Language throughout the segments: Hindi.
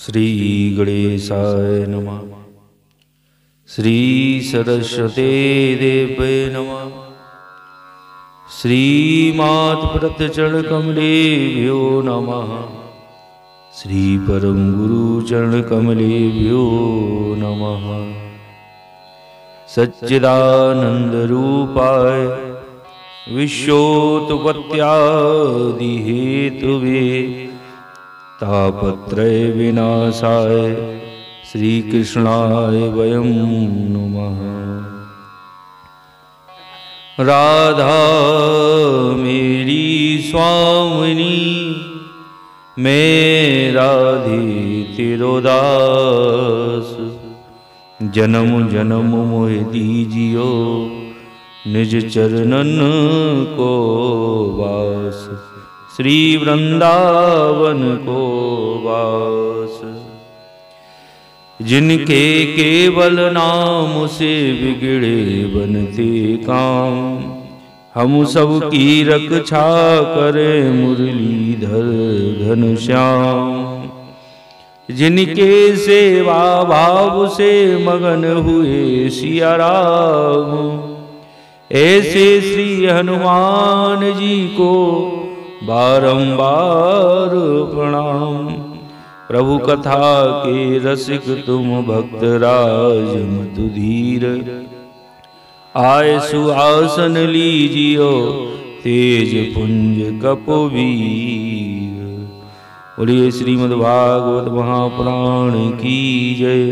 श्री गणेशाय नमः। श्री सरस्वती देवे नमः। श्रीमात चरण कमलेभ्यो नमः। श्री परम गुरु चरण कमलेभ्यो नमः। सच्चिदानंद रूपाय विश्वोत्पत्त्यादि हेतुवे तापत्रय विनाशाय श्री कृष्णाय वयं नमः। राधा मेरी स्वामिनी मैं राधे तेरो दास। जन्म जन्म मोह दीजियो निज चरणन को वास। श्री वृंदावन को वास। जिनके केवल नाम से बिगड़े बनते काम, हम सब की रक्षा करे मुरलीधर घनश्याम। जिनके सेवा भाव से मगन हुए सिया राम, ऐसे श्री हनुमान जी को बारंबार प्रणाम। प्रभु कथा के रसिक तुम भक्त राज मधुधीर, आय सुआसन लीजियो तेज पुंज कपवीर। बोलिए श्रीमद् भागवत महापुराण की जय।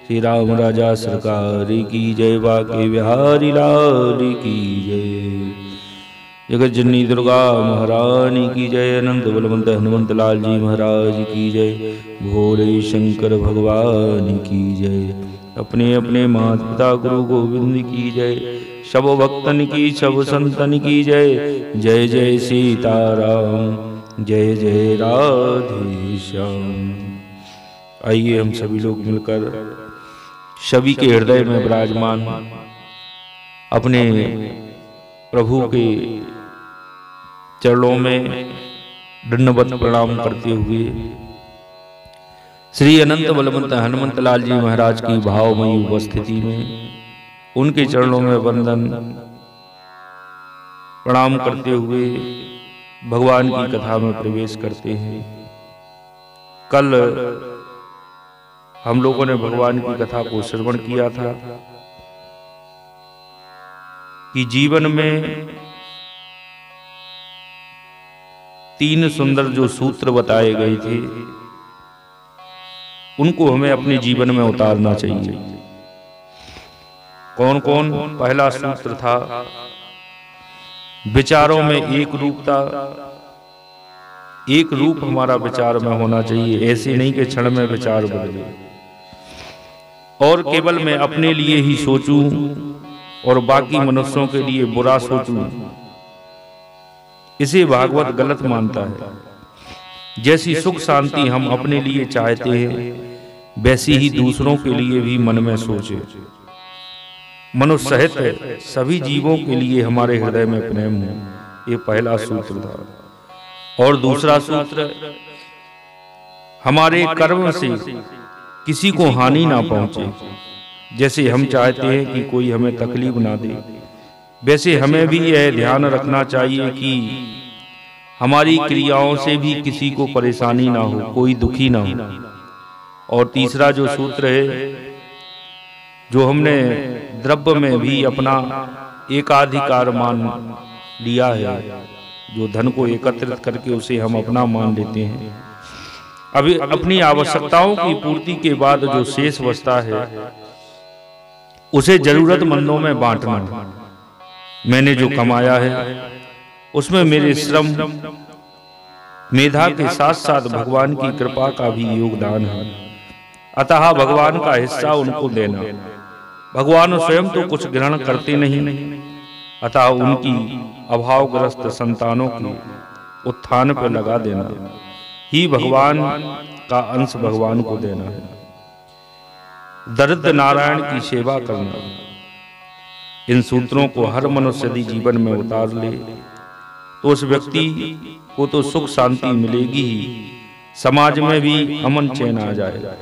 श्री राम राजा सरकार की जय। बाके बिहारी लाल की जय। जगत जननी दुर्गा महारानी की जय। अनंत बलवंत हनुमंत लाल जी महाराज की जय। भोले शंकर भगवान की जय। अपने अपने माता पिता गुरु गोविंद की जय। सब भक्तन की सब संतन की जय। जय जय सीताराम जय जय राधे श्याम। आइए हम सभी लोग मिलकर सभी के हृदय में विराजमान अपने प्रभु के चरणों में दंडवत प्रणाम करते हुए श्री अनंत बलवंत हनुमंत लाल जी महाराज की भावमयी उपस्थिति में उनके चरणों में वंदन प्रणाम करते हुए भगवान की कथा में प्रवेश करते हैं। कल हम लोगों ने भगवान की कथा को श्रवण किया था कि जीवन में तीन सुंदर जो सूत्र बताए गए थे उनको हमें अपने जीवन में उतारना चाहिए। कौन कौन? पहला सूत्र था विचारों में एक रूपता। एक रूप हमारा विचार में होना चाहिए, ऐसे नहीं कि क्षण में विचार बदले और केवल मैं अपने लिए ही सोचूं और बाकी मनुष्यों के लिए बुरा सोचूं। इसे भागवत गलत मानता है। जैसी सुख शांति हम अपने लिए चाहते हैं वैसी ही दूसरों के लिए भी मन में सोचे। मनुष्य सहित सभी जीवों के लिए हमारे हृदय में प्रेम हो, ये पहला सूत्र था। और दूसरा सूत्र, हमारे कर्म से किसी को हानि ना पहुंचे। जैसे हम चाहते हैं कि कोई हमें तकलीफ ना दे, वैसे हमें भी यह ध्यान रखना चाहिए कि हमारी क्रियाओं से भी किसी को परेशानी ना हो, कोई दुखी ना हो। और तीसरा जो सूत्र है, जो हमने द्रव्य में भी अपना एकाधिकार मान लिया है, जो धन को एकत्रित करके उसे हम अपना मान लेते हैं, अभी अपनी आवश्यकताओं की पूर्ति के बाद जो शेष बचता है उसे जरूरतमंदों में बांटना। मैंने जो कमाया है उसमें मेरे श्रम मेधा के साथ साथ भगवान की कृपा का भी योगदान है, अतः भगवान का हिस्सा उनको देना। भगवान स्वयं तो कुछ ग्रहण करते नहीं, अतः उनकी अभावग्रस्त संतानों के उत्थान पर लगा देना ही भगवान का अंश भगवान को देना है। दरिद्र नारायण की सेवा करना। इन सूत्रों को हर मनुष्य यदि जीवन में उतार ले तो उस व्यक्ति को तो सुख शांति मिलेगी ही, समाज में भी अमन चैन आ जाए।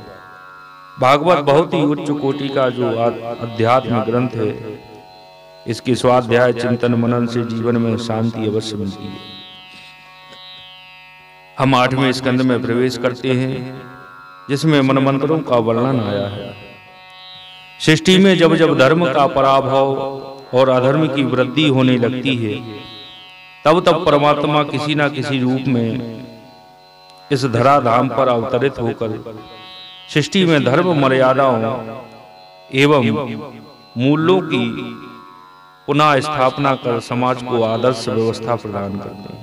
भागवत बहुत ही उच्च कोटि का जो अध्यात्म ग्रंथ है, इसके स्वाध्याय चिंतन मनन से जीवन में शांति अवश्य मिलती है। हम 8वें स्कंद में प्रवेश करते हैं, जिसमें मनमंत्रों का वर्णन आया है। सृष्टि में जब जब धर्म का पराभव और अधर्म की वृद्धि होने लगती है, तब तब परमात्मा किसी न किसी रूप में इस धराधाम पर अवतरित होकर सृष्टि में धर्म मर्यादाओं एवं मूल्यों की पुनः स्थापना कर समाज को आदर्श व्यवस्था प्रदान करते हैं।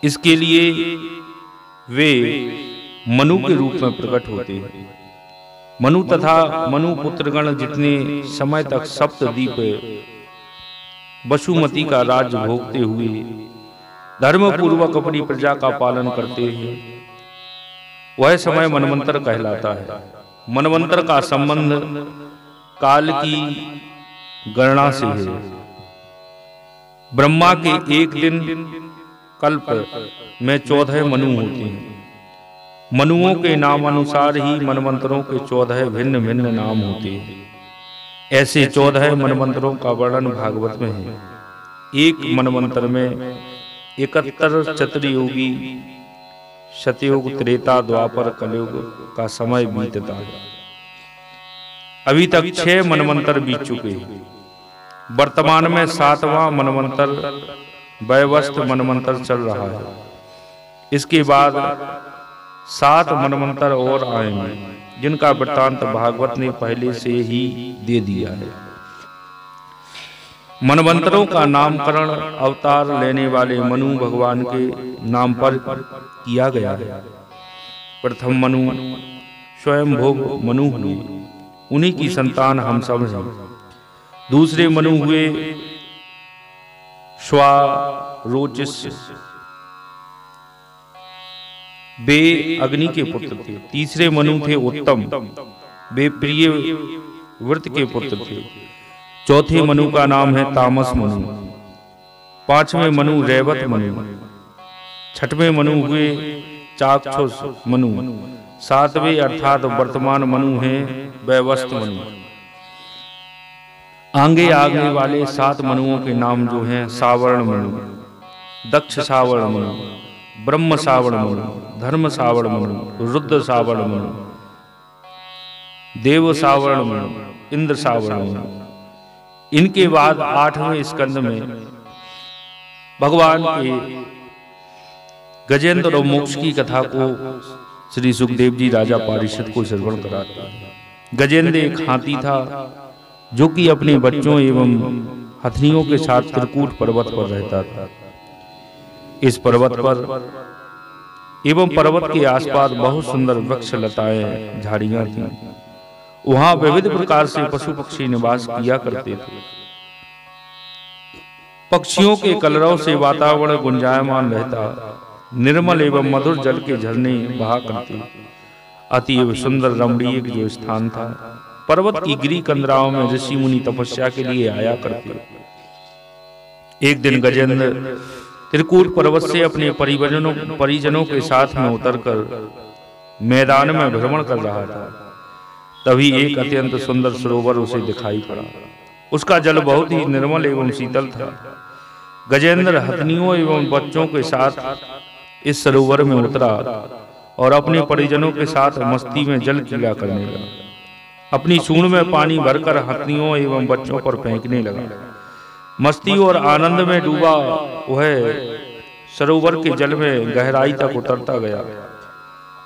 इसके लिए वे मनु के रूप में प्रकट होते हैं। मनु तथा मनु पुत्रगण जितने समय तक सप्तद्वीप वसुमती का राज्य भोगते हुए धर्म पूर्वक अपनी प्रजा का पालन करते हैं, वह समय मनवंतर कहलाता है। मनवंतर का संबंध काल की गणना से है। ब्रह्मा के एक दिन कल्प में 14 मनु होते हैं। मनुओं के नामानुसार ही मनवंतरों के 14 भिन्न भिन्न नाम होते हैं। ऐसे 14 मनवंतरों का वर्णन भागवत में है। एक मनवंतर में 71 चतुर्युगी सतयुग त्रेता द्वापर कलयुग का समय बीतता है। अभी तक 6 मनवंतर बीत चुके हैं। वर्तमान में 7वां मनवंतर वैवस्वत मनवंतर चल रहा है। इसके बाद 7 मनवंतर और आएंगे, जिनका वृत्तांत भागवत ने पहले से ही दे दिया है। मनवंतरों का नामकरण अवतार लेने वाले मनु भगवान के नाम पर किया गया है। प्रथम मनु स्वयंभुव मनु हुए, उन्हीं की संतान हम सब हैं। दूसरे मनु हुए स्वारोचिष, वे अग्नि के पुत्र थे। तीसरे मनु थे उत्तम, वे प्रिय व्रत के पुत्र थे। चौथे मनु का नाम है तामस मनु। 5वें मनु रैवत मनु। 6वें मनु हुए चाक्षुष मनु। 7वें अर्थात वर्तमान मनु हैं वैवस्वत मनु। आगे आगे वाले 7 मनुओं के नाम जो हैं सावर्ण मनु, दक्ष सावर्ण मनु, ब्रह्म सावर्ण मनु, धर्म सावर्ण मनु, रुद्र सावर्ण मनु, देव सावर्ण मनु, इंद्र सावर्ण मनु। इनके बाद 8वें स्कंद में भगवान के गजेंद्र और मोक्ष की कथा को श्री सुखदेव जी राजा पारिषद को श्रवण कराते हैं। गजेंद्र एक हाथी था, जो कि अपने बच्चों एवं हथनियों के साथ त्रिकूट पर्वत पर रहता था। इस पर्वत पर एवं पर्वत के आसपास बहुत सुंदर वृक्ष लताएं झाड़ियां थीं। वहां विविध प्रकार से पशु पक्षी निवास किया करते थे। पक्षियों के कलरव से वातावरण गुंजायमान रहता। निर्मल एवं मधुर जल के झरने बहा करते। अतीव सुंदर रमणीय जो स्थान था। पर्वत की गिरी कंदराओं में ऋषि मुनि तपस्या के लिए आया करते। एक दिन गजेंद्र त्रिकूट पर्वत से अपने परिजनों के साथ में उतरकर मैदान में भ्रमण कर रहा था। तभी एक अत्यंत सुंदर सरोवर उसे दिखाई पड़ा। उसका जल बहुत ही निर्मल एवं शीतल था। गजेंद्र हथनियों एवं बच्चों के साथ इस सरोवर में उतरा और अपने परिजनों के साथ मस्ती में जल क्रीड़ा करने लगा। अपनी सूंड में पानी भरकर हथनियों एवं बच्चों पर फेंकने लगा। मस्ती और आनंद में डूबा वह सरोवर के जल में गहराई तक उतरता गया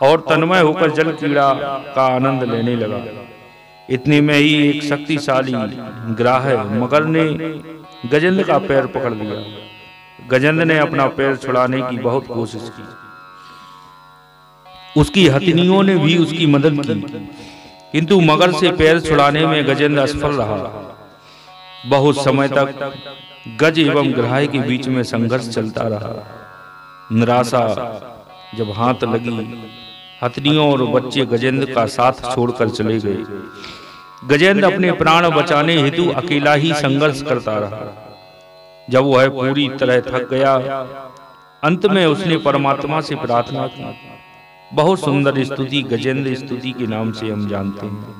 और तन्मय होकर जल क्रीड़ा का आनंद लेने लगा। इतने में ही एक शक्तिशाली ग्राह मगर ने गजेंद्र का पैर पकड़ लिया। गजेंद्र ने अपना पैर छुड़ाने की बहुत कोशिश की। उसकी हथनियों ने भी उसकी मदद की, किंतु मगर से पैर छुड़ाने में गजेंद्र असफल रहा। बहुत समय तक गज एवं ग्राह के बीच में संघर्ष चलता रहा। निराशा जब हाथ लगी, हथनियों और बच्चे गजेंद्र का साथ छोड़कर चले गए। गजेंद्र अपने प्राण बचाने हेतु अकेला ही संघर्ष करता रहा। जब वह पूरी तरह थक गया, अंत में उसने परमात्मा से प्रार्थना की बहुत सुंदर स्तुति गजेंद्र स्तुति के नाम से हम जानते हैं,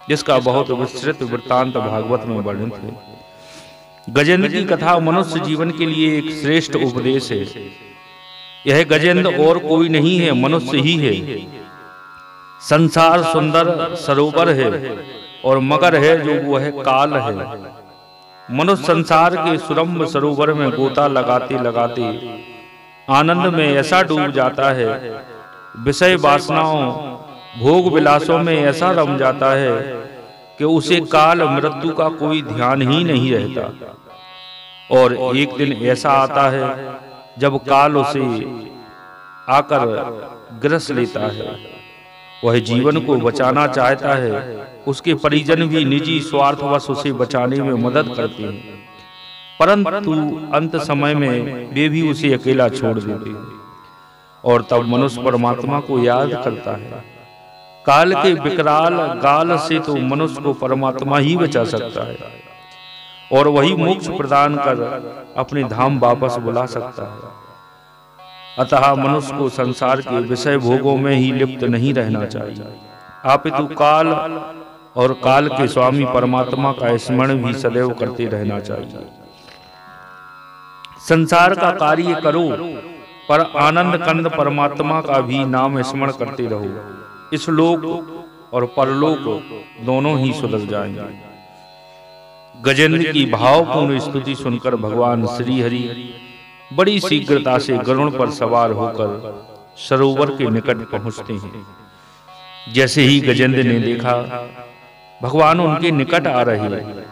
जिसका बहुत विस्तृत वृत्तांत भागवत में वर्णित है। गजेंद्र की कथा मनुष्य जीवन के लिए एक श्रेष्ठ उपदेश है। यह गजेंद्र और कोई नहीं है, मनुष्य ही है। संसार सुंदर सरोवर है और मगर है जो वह काल है। मनुष्य संसार के सुरम्भ सरोवर में गोता लगाते लगाते आनंद में ऐसा डूब जाता है, विषय वासनाओं भोग विलासों में ऐसा रम जाता है कि उसे काल मृत्यु का कोई ध्यान ही नहीं रहता। और एक दिन ऐसा आता है जब काल उसे आकर ग्रस लेता है। वह जीवन को बचाना चाहता है, उसके परिजन भी निजी स्वार्थवश उसे बचाने में मदद करते हैं, परंतु अंत समय में वे भी उसे अकेला छोड़ देते हैं। और तब मनुष्य परमात्मा को याद करता है। काल के विकराल गाल से तो मनुष्य को परमात्मा ही बचा सकता है और वही मोक्ष प्रदान कर अपने धाम वापस बुला सकता है। अतः मनुष्य को संसार के विषय भोगों में ही लिप्त नहीं रहना चाहिए, अपितु काल और काल के स्वामी परमात्मा का स्मरण भी सदैव करते रहना चाहिए। संसार का कार्य करो पर आनंद कंद परमात्मा का भी नाम स्मरण करते रहो। इस लोक और परलोक दोनों ही सुधर जाएंगे। गजेंद्र की भावपूर्ण स्तुति सुनकर भगवान श्री हरि बड़ी शीघ्रता से गरुड़ पर सवार होकर सरोवर के निकट पहुंचते हैं। जैसे ही गजेंद्र ने देखा भगवान उनके निकट आ रहे हैं,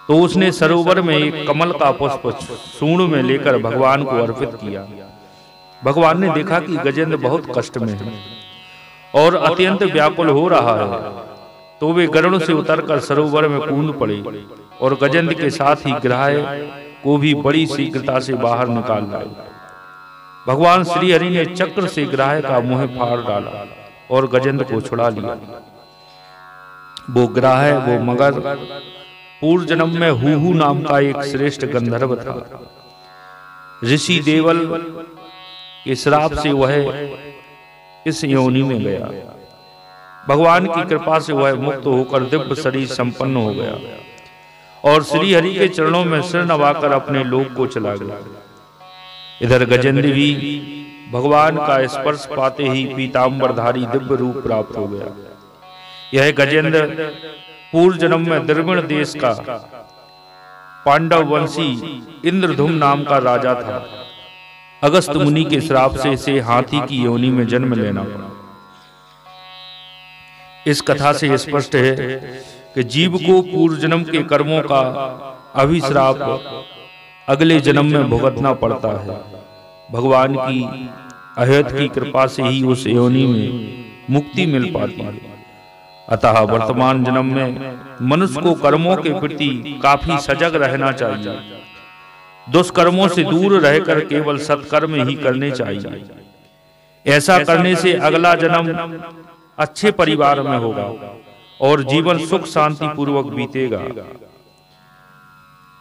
तो उसने सरोवर में एक कमल का पुष्प सूंड में लेकर भगवान को अर्पित किया। भगवान ने देखा कि गजेंद्र बहुत कष्ट में है और अत्यंत व्याकुल हो रहा है, तो वे गरुड़ से उतरकर सरोवर में कूद पड़े और गजेंद्र के साथ ही ग्राह्य को भी बड़ी शीघ्रता से बाहर निकाल लाए। भगवान श्री हरि ने चक्र से ग्राह्य का मुंह फाड़ डाला और गजेंद्र को छुड़ा लिया। वो ग्राह्य, वो मगर पूर्व जन्म में हुहू नाम का एक श्रेष्ठ गंधर्व था। ऋषि देवल के श्राप से वह इस योनि में गया। भगवान की कृपा से वह मुक्त होकर दिव्य शरीर संपन्न हो गया और श्री हरि के चरणों में सिर नवाकर अपने लोक को चला गया। इधर गजेंद्र भी भगवान का स्पर्श पाते ही पीतांबरधारी दिव्य रूप प्राप्त हो गया। यह गजेंद्र पूर्व जन्म में द्रविड़ देश का पांडव वंशी इंद्रधुम नाम का राजा था। अगस्त मुनि के श्राप से इसे हाथी की योनि में जन्म लेना पड़ा। इस कथा से स्पष्ट है कि जीव को पूर्व जन्म के कर्मों का अभिश्राप अगले जन्म में भुगतना पड़ता है। भगवान की अहेत की कृपा से ही उस योनि में मुक्ति मिल पाती है। अतः वर्तमान जन्म में मनुष्य को कर्मों के प्रति काफी सजग रहना चाहिए। दुष्कर्मों से दूर रहकर केवल सत्कर्म ही करने चाहिए। ऐसा करने से अगला जन्म अच्छे परिवार में होगा और जीवन सुख शांति पूर्वक बीतेगा।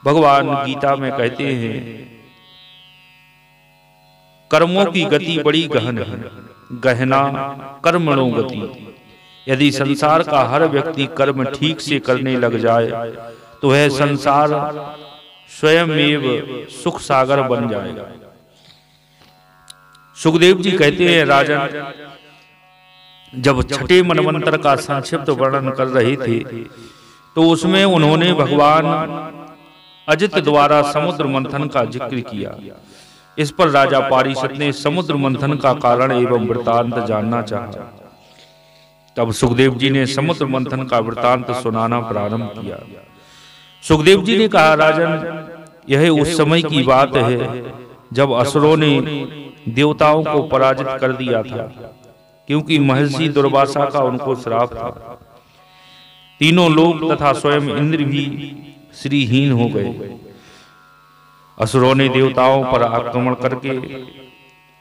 भगवान गीता में कहते हैं, कर्मों की गति बड़ी गहन है, गहना कर्मणो गति। यदि संसार का हर व्यक्ति कर्म ठीक से करने लग जाए तो वह संसार स्वयमेव सुख सागर बन जाएगा। सुखदेव जी कहते हैं, राजन, जब छठे मनवंतर का संक्षिप्त वर्णन कर रहे थे तो उसमें उन्होंने भगवान अजित द्वारा समुद्र मंथन का जिक्र किया। इस पर राजा पारिषद ने समुद्र मंथन का कारण एवं वृत्तांत जानना चाहा। तब सुखदेव जी ने समुद्र मंथन का वृत्तांत सुनाना प्रारंभ किया। सुखदेव जी ने कहा, राजन, यह उस समय की बात है जब असुरों ने देवताओं को पराजित कर दिया था, क्योंकि महर्षि दुर्वासा का उनको श्राप था। तीनों लोग तथा स्वयं इंद्र भी श्रीहीन हो गए। असुरों ने देवताओं पर आक्रमण करके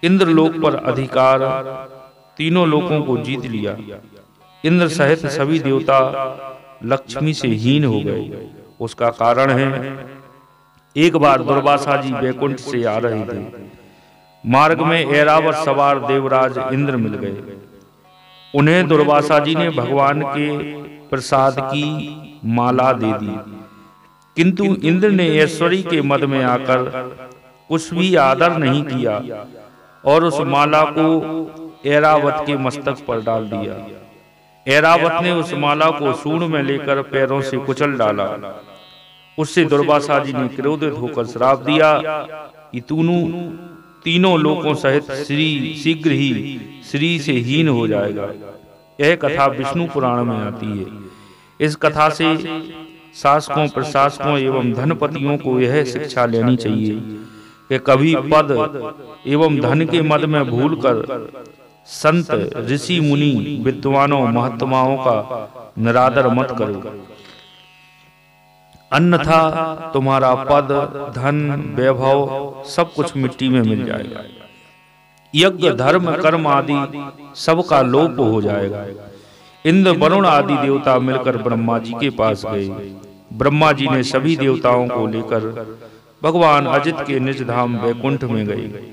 इंद्रलोक पर अधिकार तीनों लोकों को जीत लिया। इंद्र सहित सभी देवता लक्ष्मी से हीन हो गए। उसका कारण है, एक बार दुर्वासा जी वैकुंठ से आ रहे थे। मार्ग में ऐरावत सवार देवराज इंद्र मिल गए। उन्हें दुर्वासा जी ने भगवान के प्रसाद की माला दे दी, किंतु इंद्र ने ऐश्वर्य के मद में आकर कुछ भी आदर नहीं किया और उस माला को ऐरावत के मस्तक पर डाल दिया। ऐरावत ने उस माला को सूंड में लेकर पैरों से कुचल डाला। उससे दुर्वासा जी ने क्रोधित होकर श्राप दिया कि तू तीनों लोकों सहित शीघ्र ही श्री से हीन हो जाएगा। यह कथा विष्णु पुराण में आती है। इस कथा से शासकों, प्रशासकों एवं धनपतियों को यह शिक्षा लेनी चाहिए कि कभी पद एवं धन के मद में भूलकर संत, ऋषि, मुनि, विद्वानों, महात्माओं का निरादर मत करो, अन्यथा तुम्हारा पद, धन, वैभव सब कुछ मिट्टी में मिल जाएगा। यज्ञ, धर्म, कर्म आदि सबका लोप हो जाएगा। इंद्र, वरुण आदि देवता मिलकर ब्रह्मा जी के पास गए। ब्रह्मा जी ने सभी देवताओं को लेकर भगवान अजित के निज धाम वैकुंठ में गए।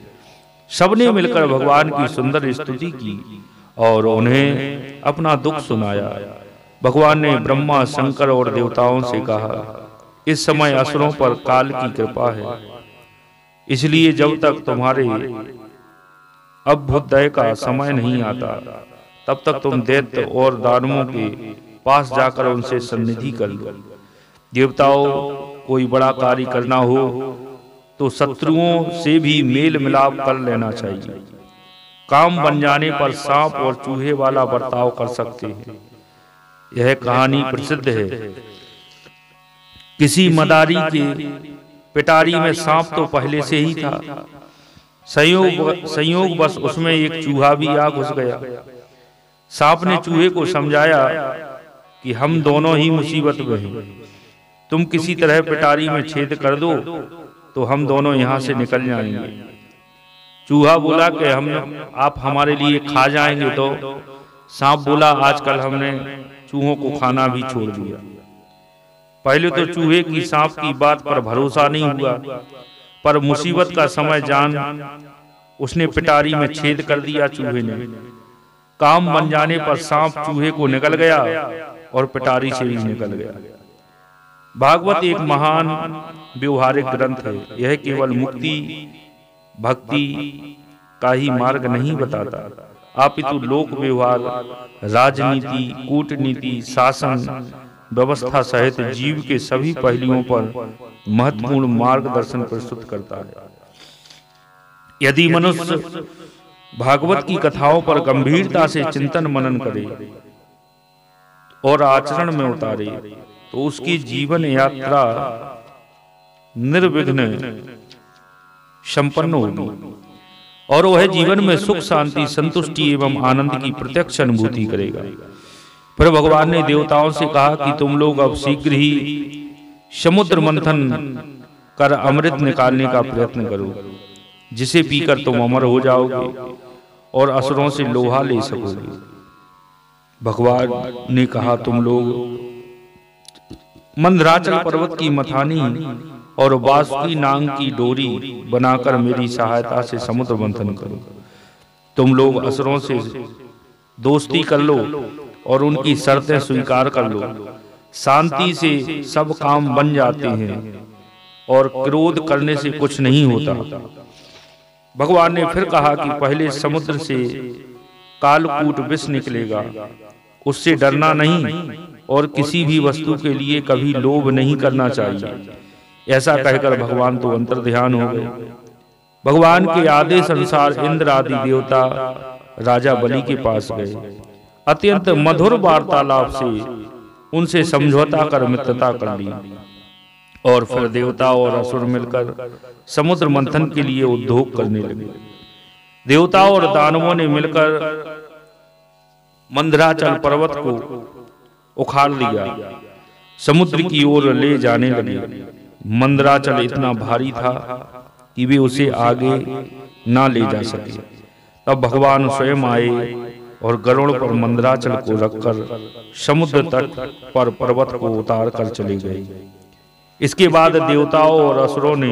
सबने मिलकर भगवान की सुंदर स्तुति की और उन्हें अपना दुख सुनाया। भगवान ने ब्रह्मा, शंकर और देवताओं से कहा, इस समय असुरों पर काल की कृपा है, इसलिए जब तक तुम्हारे अभ्युदय का समय नहीं आता तब तक तुम दैत्य और दानवों के पास जाकर उनसे सन्निधि कर लो। देवताओं, कोई बड़ा कार्य करना हो तो शत्रुओं से भी मेल मिलाप कर लेना चाहिए। काम बन जाने पर सांप और चूहे वाला बर्ताव कर सकते हैं। यह कहानी प्रसिद्ध है। किसी मदारी के पिटारी में सांप तो पहले से ही था। संयोग बस उसमें एक चूहा भी आ घुस गया। सांप ने चूहे को समझाया कि हम दोनों ही मुसीबत में हैं। तुम किसी तरह पिटारी में छेद कर दो तो हम दोनों यहाँ से निकल जाएंगे। चूहा बोला कि आप हमारे लिए खा जाएंगे। तो सांप बोला, आजकल हमने चूहों को खाना भी छोड़ दिया। पहले तो चूहे की सांप की बात पर भरोसा नहीं हुआ, पर मुसीबत का समय जान उसने पिटारी में छेद कर दिया। चूहे ने काम बन जाने पर सांप चूहे को निकल गया और पिटारी से भी निकल गया। भागवत एक महान व्यवहारिक ग्रंथ है। यह केवल मुक्ति भक्ति का ही मार्ग नहीं बताता, अपितु लोक व्यवहार, राजनीति, कूटनीति, शासन व्यवस्था सहित जीव के सभी पहलुओं पर महत्वपूर्ण मार्गदर्शन प्रस्तुत करता है। यदि मनुष्य भागवत की कथाओं पर गंभीरता से चिंतन मनन करे और आचरण में उतारे तो उसकी जीवन यात्रा निर्विघ्न संपन्न होगी और वह जीवन में सुख, शांति, संतुष्टि एवं आनंद की प्रत्यक्ष अनुभूति करेगा। फिर भगवान ने देवताओं से कहा कि तुम लोग अब शीघ्र ही समुद्र मंथन कर अमृत निकालने का प्रयत्न करो, जिसे पीकर तुम अमर हो जाओगे और असुरों से लोहा ले सकोगे। भगवान ने कहा, तुम लोग मंदराचल पर्वत की मथानी और वासुकी नाग की डोरी बनाकर मेरी सहायता से समुद्र मंथन करो। तुम लोग असुरों से दोस्ती कर लो और उनकी शर्तें स्वीकार कर लो। शांति से सब काम बन जाते हैं और क्रोध करने से कुछ नहीं होता। भगवान ने फिर कहा कि पहले समुद्र से कालकूट विष निकलेगा, उससे डरना नहीं और किसी भी वस्तु के लिए कभी लोभ नहीं करना चाहिए। ऐसा कहकर भगवान तो अंतर्ध्यान हो गए। भगवान के आदेश अनुसार इंद्र आदि देवता राजा बलि के पास गए। अत्यंत मधुर वार्तालाप से उनसे समझौता कर मित्रता कर ली और फिर देवता और असुर मिलकर समुद्र मंथन के लिए उद्योग करने लगे। देवता और दानवों ने मिलकर मंदराचल पर्वत को उखाड़ लिया, समुद्र की ओर ले जाने लगे। मंदराचल इतना भारी था कि वे उसे आगे ना ले जा सके। तब भगवान स्वयं आए और गरुड़ पर मंदराचल को रखकर समुद्र तट पर पर्वत को उतार कर चले गए। इसके बाद देवताओं और असुरों ने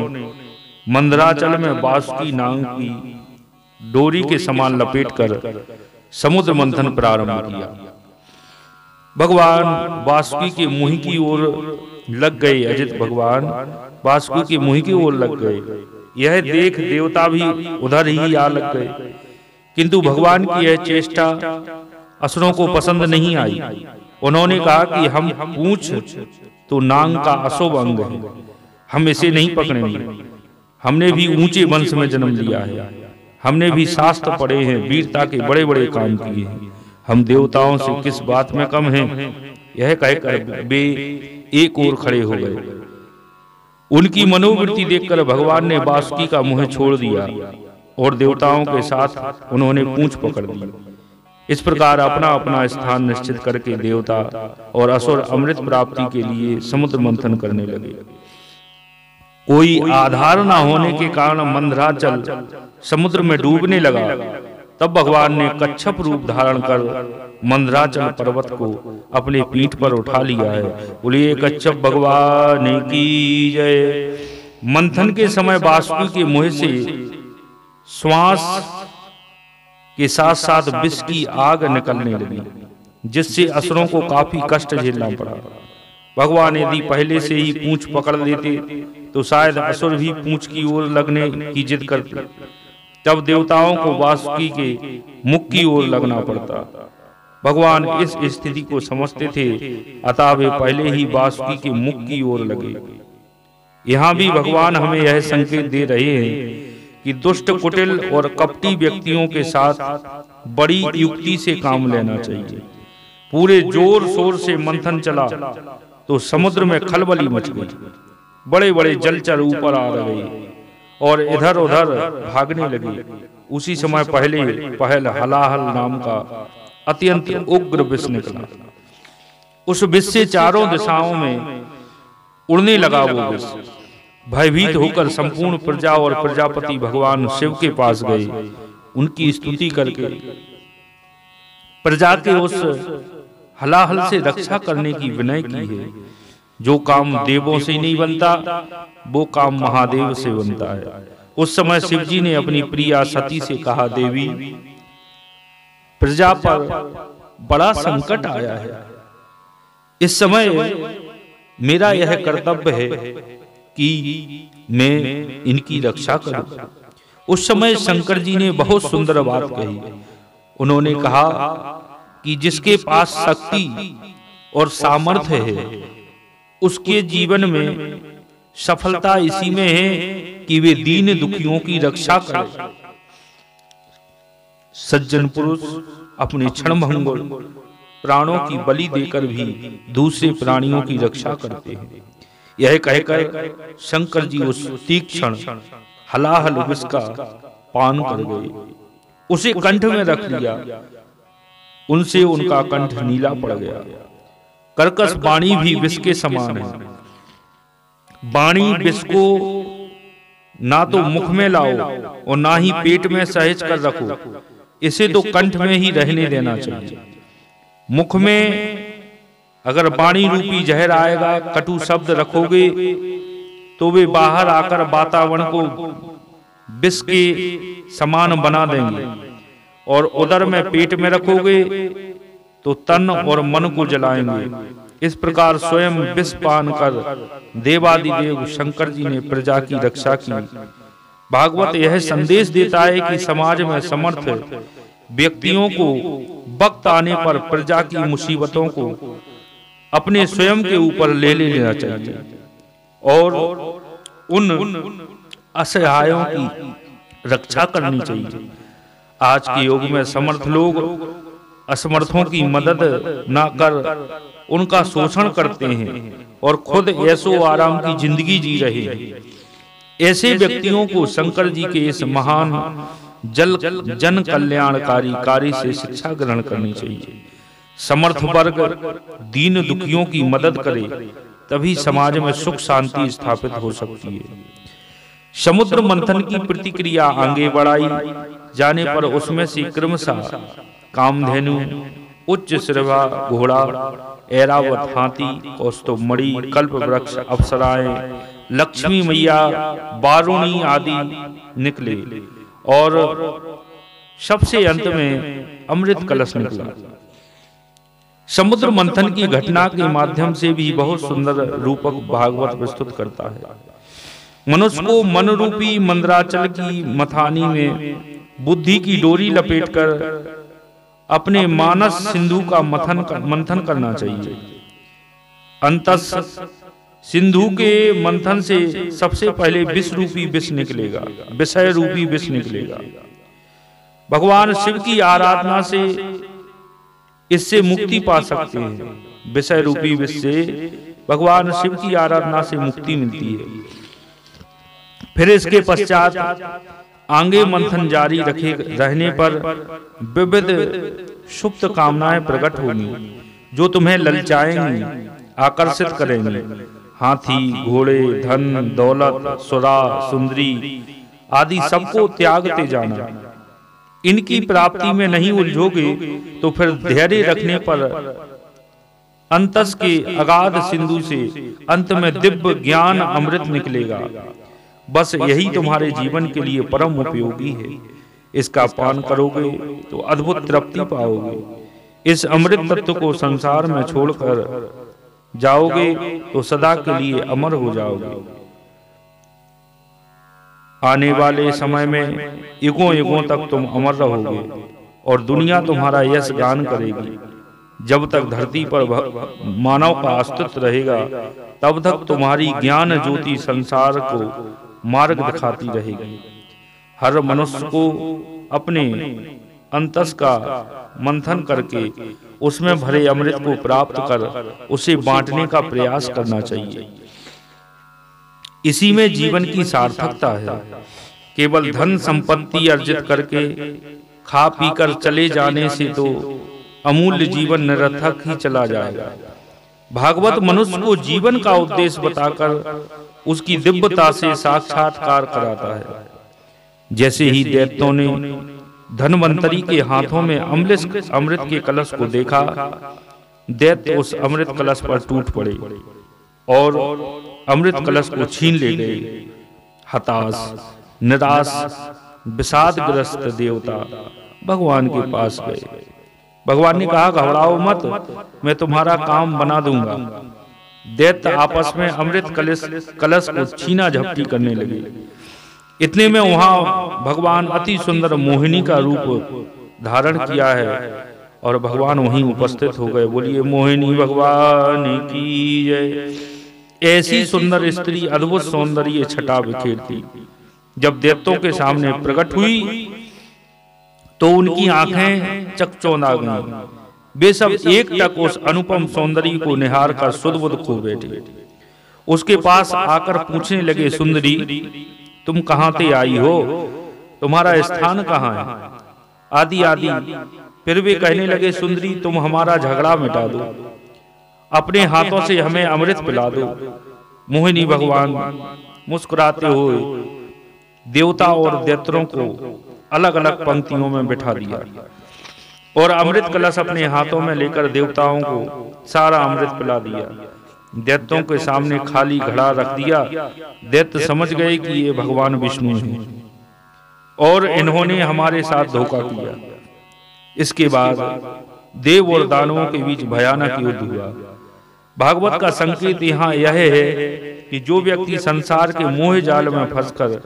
मंदराचल में वासुकी नाग की डोरी के समान लपेटकर समुद्र मंथन प्रारंभ किया। भगवान वासुकी के मुंह की ओर लग गए। अजित भगवान वासुकी के मुंह की ओर लग गए। यह देख देवता भी उधर ही आ लग गए, किंतु भगवान की यह चेष्टा असुरों को पसंद नहीं आई। उन्होंने कहा कि हम पूंछ तो नांग का अशुभ अंग है, हम इसे नहीं पकड़ेंगे। हमने भी ऊंचे वंश में जन्म लिया है, हमने भी शास्त्र पढ़े हैं, वीरता के बड़े बड़े काम किए हैं, हम देवताओं से किस बात में कम हैं। यह कहकर वे एक ओर खड़े हो गए। उनकी मनोवृत्ति देखकर भगवान ने वासुकी का मुंह छोड़ दिया और देवताओं के साथ उन्होंने पूंछ पकड़ ली। इस प्रकार अपना अपना स्थान निश्चित करके देवता और असुर अमृत प्राप्ति के लिए समुद्र मंथन करने लगे। कोई आधार न होने के कारण मंदराचल समुद्र में डूबने लगा। तब भगवान ने कच्छप रूप धारण कर मंदराचल पर्वत को अपने पीठ पर उठा लिया है। बोलिए कच्छप भगवान की जय। मंथन के समय वासुकी के मुंह से श्वास के साथ साथ विष की आग निकलने लगी, जिससे असुरों को काफी कष्ट झेलना पड़ा। भगवान यदि पहले से ही पूंछ पकड़ लेते तो शायद असुर भी पूंछ की ओर लगने की जिद करते। तब देवताओं को वासुकी के मुख की ओर लगना पड़ता। भगवान इस स्थिति को समझते थे, अतः वे पहले ही वासुकी के मुख की ओर लगे। यहाँ भी भगवान हमें यह संकेत दे रहे हैं कि दुष्ट, कुटिल और कपटी व्यक्तियों के साथ बड़ी युक्ति से काम लेना चाहिए। पूरे जोर शोर से मंथन चला तो समुद्र में खलबली मच गई। बड़े बड़े जलचर ऊपर आ गए और इधर उधर भागने लगे। उसी समय पहल हलाहल नाम का अत्यंत उग्र विष निकला। उस विष से चारों दिशाओं में उड़ने लगा वो विष। भयभीत होकर संपूर्ण प्रजा और प्रजापति भगवान शिव के पास गए। उनकी स्तुति करके प्रजा के उस हलाहल से रक्षा करने की विनय की है। जो काम देवों से नहीं बनता वो काम महादेव से बनता है। उस समय शिव जी ने अपनी प्रिया सती से कहा, देवी प्रजा पर बड़ा संकट आया है। इस समय मेरा यह कर्तव्य है कि मैं इनकी रक्षा करूं। उस समय शंकर जी ने बहुत सुंदर बात कही। उन्होंने कहा कि जिसके पास शक्ति और सामर्थ्य है उसके जीवन में सफलता इसी में है कि वे दीन दुखियों की रक्षा करे। सज्जन पुरुष अपने क्षणभंगुर प्राणों की बलि देकर भी दूसरे प्राणियों की रक्षा करते हैं। यह कहकर शंकर जी उस तीक्ष्ण हलाहल विष का पान कर गए, उसे कंठ में रख लिया। उनसे उनका कंठ नीला पड़ गया। कर्कश वाणी भी विष के समान है। वाणी विष को ना तो मुख में लाओ और ना ही पेट में सहेज कर रखो, इसे तो कंठ में ही रहने देना चाहिए। मुख में अगर वाणी रूपी जहर आएगा, कटु शब्द रखोगे तो वे बाहर आकर वातावरण को विष के समान बना देंगे, और उदर में पेट में रखोगे तो तन और मन को जलाएंगे। इस प्रकार स्वयं विष पान कर देवादिदेव शंकर जी ने प्रजा की रक्षा की। भागवत यह संदेश देता है कि समाज में समर्थ व्यक्तियों को वक्त आने पर प्रजा की मुसीबतों को अपने स्वयं के ऊपर ले लेना चाहिए और उन असहायों की रक्षा करनी चाहिए। आज के युग में समर्थ लोग असमर्थों की मदद न कर उनका शोषण करते हैं और खुद ऐसो आराम की जिंदगी जी रहे हैं। ऐसे व्यक्तियों को शंकर जी के इस महान जन कल्याणकारी कार्य से शिक्षा ग्रहण करनी चाहिए। समर्थ वर्ग दीन दुखियों की मदद करे, तभी समाज में सुख शांति स्थापित हो सकती है। समुद्र मंथन की प्रतिक्रिया आगे बढ़ाई जाने पर उसमें से क्रमशः कामधेनु, उच्च श्रवा घोड़ा, ऐरावत हाथी, कौस्तुभमणि, कल्प वृक्ष, अप्सराएं, लक्ष्मी मैया, वारुणी आदि निकले और सबसे अंत में अमृत कलश निकला। समुद्र मंथन की घटना के माध्यम से भी बहुत सुंदर रूपक भागवत प्रस्तुत करता है। मनुष्य को मन रूपी मंदराचल की मथानी में बुद्धि की डोरी लपेटकर अपने मानस सिंधु का मंथन करना चाहिए। अंतस सिंधु के मंथन से सबसे पहले विष रूपी विष निकलेगा, विषय रूपी विष निकलेगा। भगवान शिव की आराधना से इससे मुक्ति पा सकते हैं। विषय रूपी विष से भगवान शिव की आराधना से मुक्ति मिलती है। फिर इसके पश्चात आगे मंथन जारी रहने पर विविध सुप्त कामनाएं प्रकट होंगी जो तुम्हें ललचाएंगी, आकर्षित करेंगी। हाथी, घोड़े, धन, दौलत, सुरा, सुंदरी आदि सबको त्यागते जाना। इनकी प्राप्ति में नहीं उलझोगे तो फिर धैर्य रखने पर अंतस के अगाध सिंधु से अंत में दिव्य ज्ञान अमृत निकलेगा। बस यही तुम्हारे जीवन के लिए परम उपयोगी है। इसका पान करोगे तो अद्भुत तृप्ति पाओगे। इस अमृत तत्व को संसार में छोड़कर जाओगे तो सदा के लिए अमर हो जाओगे। आने वाले समय में युगों युगों तक तुम अमर रहोगे और दुनिया तुम्हारा यश गान करेगी। जब तक धरती पर मानव का अस्तित्व रहेगा तब तक तुम्हारी ज्ञान ज्योति संसार को मार्ग दिखाती रहेगी। हर मनुष्य को अपने अंतस का मंथन करके उसमें भरे अमृत को प्राप्त कर उसे बांटने का प्रयास करना चाहिए। इसी में जीवन की सार्थकता है। केवल धन संपत्ति अर्जित करके खा पीकर चले जाने से तो अमूल्य जीवन निरर्थक ही चला जाएगा। भागवत मनुष्य को जीवन का उद्देश्य बताकर उसकी दिव्यता से साक्षात्कार कराता है। जैसे ही दैत्यों ने धनवंतरी के हाथों में अमृत के कलश को देखा, दैत्य उस अमृत कलश पर टूट पड़े और अमृत कलश को छीन ले गए। हताश, निराश, विषादग्रस्त देवता भगवान के पास गए। भगवान ने कहा, घबराओ मत, मैं तुम्हारा काम बना दूंगा। दैत्य आपस में अमृत कलश को छीना झपटी करने लगे। इतने में वहां भगवान अति सुंदर मोहिनी का रूप धारण किया है और भगवान वहीं उपस्थित हो गए। बोलिए मोहिनी भगवान की जय। ऐसी सुंदर स्त्री अद्भुत सौंदर्य छटा बिखेरती जब दैत्यों के सामने प्रकट हुई तो उनकी आंखें चकचौंधा गईं। वे सब एक टक उस अनुपम सौंदर्य को निहार कर सुध-बुध खो बैठे। उसके पास आकर पूछने लगे, सुंदरी तुम कहां से आई हो, तुम्हारा स्थान कहां है, आदि आदि। फिर वे कहने लगे, सुंदरी तुम हमारा झगड़ा मिटा दो, अपने हाथों से हमें अमृत पिला दो। मोहिनी भगवान मुस्कुराते हुए देवता और दैत्यों को अलग अलग पंक्तियों में बिठा दिया और अमृत कलश अपने हाथों में लेकर देवताओं को सारा अमृत पिला दिया। दैत्यों के सामने खाली घड़ा रख दिया। दैत्य समझ गए कि ये भगवान विष्णु हैं और इन्होंने हमारे साथ धोखा किया। इसके बाद देव और दानवों के बीच भयानक युद्ध हुआ। भागवत का संकेत यहाँ यह है कि जो व्यक्ति संसार के मोह जाल में फंसकर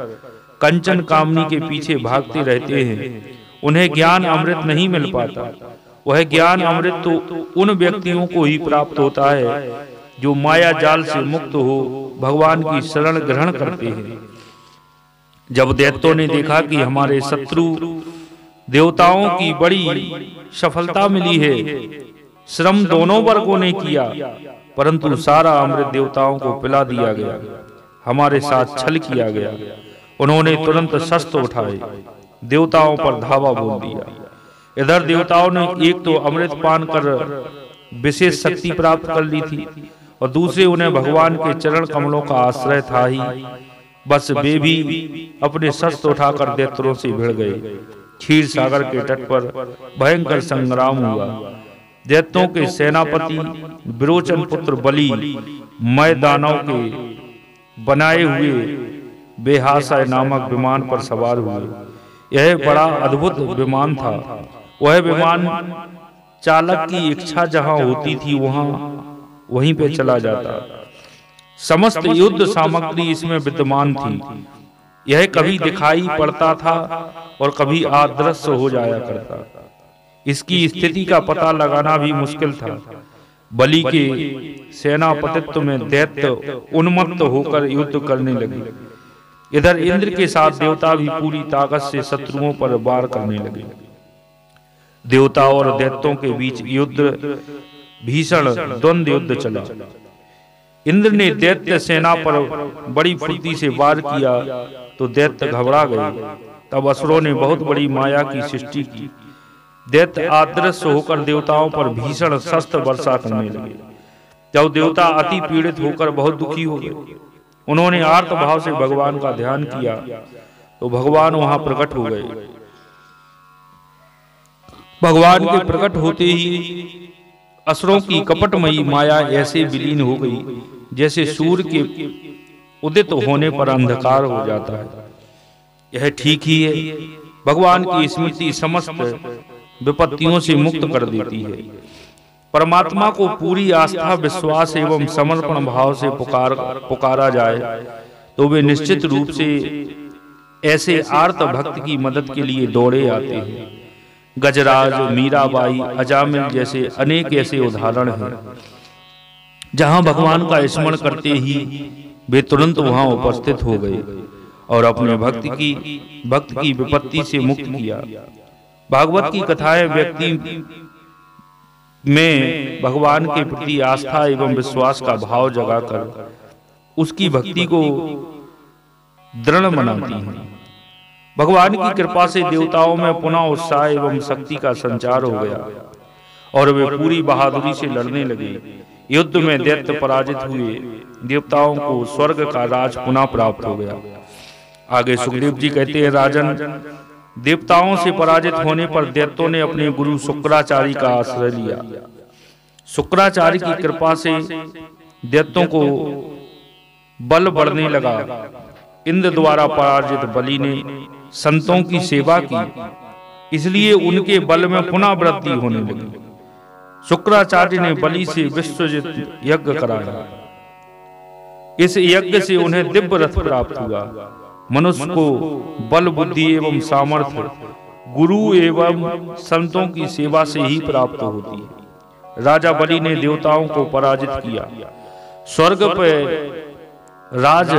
कंचन कामनी के पीछे भागते रहते हैं उन्हें ज्ञान अमृत नहीं मिल पाता। वह ज्ञान अमृत तो उन व्यक्तियों को ही प्राप्त होता है जो माया जाल से मुक्त हो भगवान की शरण ग्रहण करते हैं। जब दैत्यों ने देखा कि हमारे शत्रु देवताओं की बड़ी सफलता मिली है, श्रम दोनों वर्गों ने किया परंतु सारा अमृत देवताओं को पिला दिया गया, हमारे साथ छल किया गया, उन्होंने तुरंत शस्त्र उठाए, देवताओं पर धावा बोल दिया। इधर देवताओं ने एक तो अमृत पान कर विशेष शक्ति प्राप्त कर ली थी और दूसरे उन्हें भगवान के चरण कमलों का आश्रय था ही। बस वे भी अपने शस्त्र उठाकर दैत्यों से भिड़ गए। क्षीर सागर के तट पर भयंकर संग्राम हुआ। दैत्यों के सेनापति विरोचन पुत्र बलि मय दानव के बनाए हुए बेहासा नामक विमान पर सवार हुए। यह बड़ा अद्भुत विमान था। वह विमान चालक की इच्छा जहां होती थी वहीं पे चला जाता। समस्त युद्ध सामग्री इसमें विद्यमान थी। यह कभी दिखाई पड़ता था और कभी अदृश्य हो जाया करता। इसकी स्थिति का पता लगाना भी मुश्किल था। बलि के सेनापतित्व में दैत्य उन्मत्त होकर युद्ध करने लगे। इधर इंद्र के साथ देवता भी पूरी ताकत से शत्रुओं पर वार करने लगे। देवता और दैत्यों के बीच युद्ध भीषण द्वंद्व युद्ध चला। इंद्र ने दैत्य सेना पर बड़ी फुर्ती से वार किया तो दैत्य घबरा गए। तब असुरों ने बहुत बड़ी माया की सृष्टि की। दैत्य अदृश्य होकर देवताओं पर भीषण शस्त्र वर्षा करने लगे। जब देवता अति पीड़ित होकर बहुत दुखी हो गए, उन्होंने आर्त भाव से भगवान का ध्यान किया तो भगवान वहां प्रकट हो गए। भगवान के प्रकट होते ही असुरों की कपटमयी माया ऐसे विलीन हो गई जैसे सूर्य के उदित होने पर अंधकार हो जाता है। यह ठीक ही है। भगवान की स्मृति समस्त विपत्तियों से मुक्त कर देती है। परमात्मा को पूरी आस्था, विश्वास एवं समर्पण भाव से पुकारा जाए तो वे निश्चित रूप से ऐसे आर्त भक्त की मदद के लिए दौड़े आते हैं। गजराज, मीराबाई, अजामिल जैसे अनेक ऐसे उदाहरण हैं जहां भगवान का स्मरण करते ही वे तुरंत वहां उपस्थित हो गए और अपने भक्त की विपत्ति से मुक्त किया। भागवत की कथाएं व्यक्ति में भगवान के प्रति आस्था एवं विश्वास का भाव जगाकर उसकी भक्ति को दृढ़ बनाती हैं। भगवान की कृपा से देवताओं में पुनः उत्साह एवं शक्ति का संचार हो गया और वे पूरी बहादुरी से लड़ने लगे। युद्ध में दैत्य पराजित हुए। देवताओं को स्वर्ग का राज पुनः प्राप्त हो गया। आगे सुखदेव जी कहते हैं, राजन, देवताओं से पराजित होने पर दैत्यों ने अपने गुरु शुक्राचार्य का आश्रय लिया। शुक्राचार्य की कृपा से दैत्यों को बल बढ़ने लगा। इंद्र द्वारा पराजित बलि ने संतों की सेवा की, इसलिए उनके बल में पुनः वृद्धि होने लगी। शुक्राचार्य ने बलि से विश्वजित यज्ञ कराया। इस यज्ञ से उन्हें दिव्य रथ प्राप्त हुआ। मनुष्य को बल, बुद्धि एवं सामर्थ्य गुरु एवं संतों की सेवा से ही प्राप्त होती है। राजा बलि ने देवताओं को पराजित किया। स्वर्ग पर राज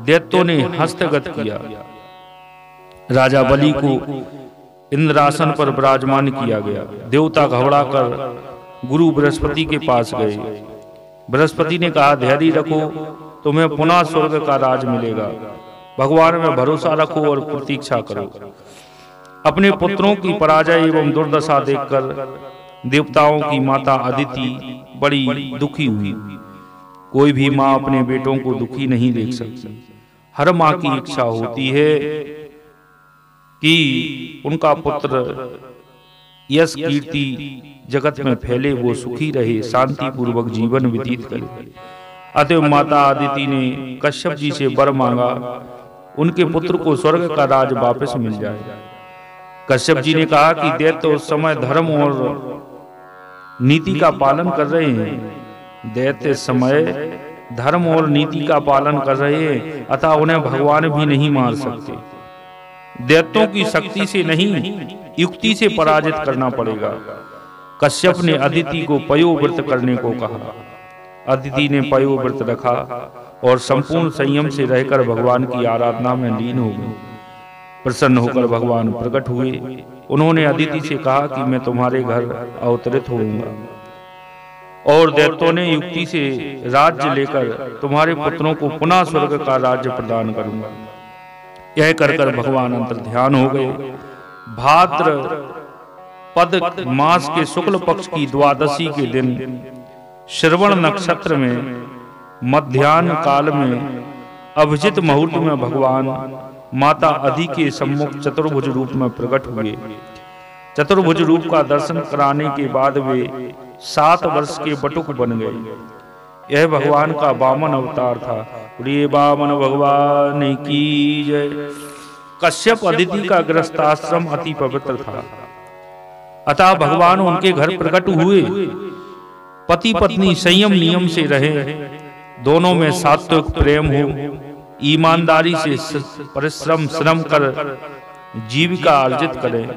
दैत्यों ने हस्तगत किया। राजा बलि को इंद्रासन पर विराजमान किया गया। देवता घबराकर गुरु बृहस्पति के पास गए। बृहस्पति ने कहा, धैर्य रखो, तुम्हें पुनः स्वर्ग का राज मिलेगा। भगवान में भरोसा रखो और प्रतीक्षा करो। अपने पुत्रों की पराजय एवं दुर्दशा देखकर देवताओं की माता अदिति बड़ी दुखी हुई। कोई भी माँ अपने बेटों को दुखी नहीं देख सकती। हर माँ की इच्छा होती है कि उनका पुत्र यश कीर्ति जगत में फैले, वो सुखी रहे, शांति पूर्वक जीवन व्यतीत करे। अतः माता अदिति ने कश्यप जी से वर मांगा, उनके पुत्र को स्वर्ग का राज वापस मिल जाए। कश्यप जी ने कहा कि दैत्य उस समय धर्म और नीति का पालन कर रहे हैं। दैत्य समय धर्म और नीति का पालन कर रहे हैं, अतः उन्हें भगवान भी नहीं मार सकते। दैत्यों की शक्ति से नहीं, युक्ति से पराजित करना पड़ेगा। कश्यप ने अदिति को पयोव्रत करने को कहा। अदिति ने पयोव्रत रखा और संपूर्ण संयम से रहकर भगवान की आराधना में लीन हो गई। प्रसन्न होकर भगवान प्रकट हुए। उन्होंने अदिति से कहा कि मैं तुम्हारे घर अवतरित होऊंगा और दैत्यों ने युक्ति से राज्य लेकर तुम्हारे पुत्रों को पुनः स्वर्ग का राज्य प्रदान करूंगा। यह कर भगवान अंतर ध्यान हो गए। भाद्र पद मास के शुक्ल पक्ष की द्वादशी के दिन श्रवण नक्षत्र में मध्याह्न काल में अभिजित मुहूर्त में भगवान माता अदि के सम्मुख चतुर्भुज रूप में प्रकट हुए। चतुर्भुज रूप का दर्शन कराने के बाद वे 7 वर्ष के बटुक बन गए। यह भगवान का वामन अवतार था। प्रिय वामन भगवान की जय। कश्यप अदिति का गृहस्थाश्रम अति पवित्र था, अतः भगवान उनके घर प्रकट हुए। पति पत्नी संयम नियम से रहे, दोनों में सात्विक प्रेम हो, ईमानदारी से परिश्रम श्रम कर जीविका अर्जित करें,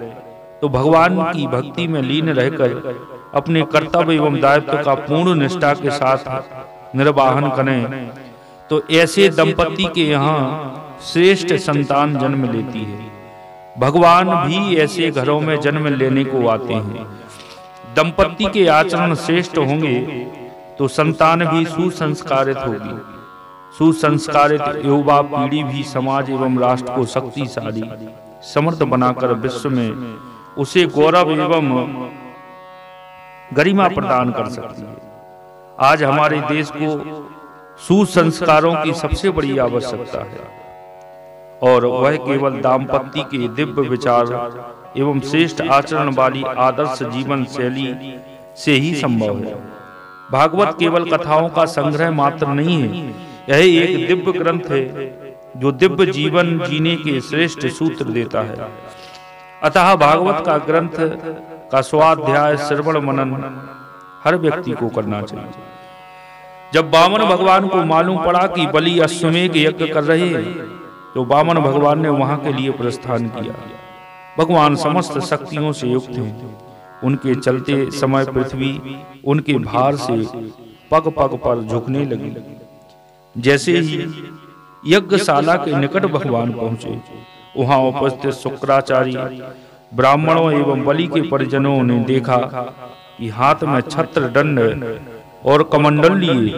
तो भगवान की भक्ति में लीन रहकर अपने कर्तव्य एवं दायित्व का पूर्ण निष्ठा के साथ निर्वाहन करें, तो ऐसे दंपति के यहाँ श्रेष्ठ संतान जन्म लेती है। भगवान भी ऐसे घरों में जन्म लेने को आते हैं। दंपति के आचरण श्रेष्ठ होंगे तो संतान भी सुसंस्कारित होगी। सुसंस्कारित युवा पीढ़ी भी समाज एवं राष्ट्र को शक्तिशाली समर्थ बनाकर विश्व में उसे गौरव एवं गरिमा प्रदान कर सकती है। आज हमारे देश को सुसंस्कारों की सबसे बड़ी आवश्यकता है, और वह केवल दाम्पत्य के दिव्य विचार एवं श्रेष्ठ आचरण वाली आदर्श जीवन शैली से ही संभव है। भागवत केवल कथाओं का संग्रह मात्र नहीं है, यह एक दिव्य ग्रंथ है जो दिव्य जीवन जीने के श्रेष्ठ सूत्र देता है। अतः भागवत का ग्रंथ का स्वाध्याय श्रवण मनन हर व्यक्ति को करना चाहिए। जब वामन भगवान को मालूम पड़ा कि बलि अश्वमेध यज्ञ कर रहे हैं, तो वामन भगवान ने वहां के लिए प्रस्थान किया। भगवान समस्त शक्तियों से युक्त हैं, उनके चलते समय पृथ्वी उनके भार से पग पग पर झुकने लगी। जैसे ही यज्ञशाला के निकट भगवान पहुंचे, वहां उपस्थित शुक्राचार्य ब्राह्मणों एवं बलि के परिजनों ने देखा कि हाथ में छत्र दंड और कमंडल लिए,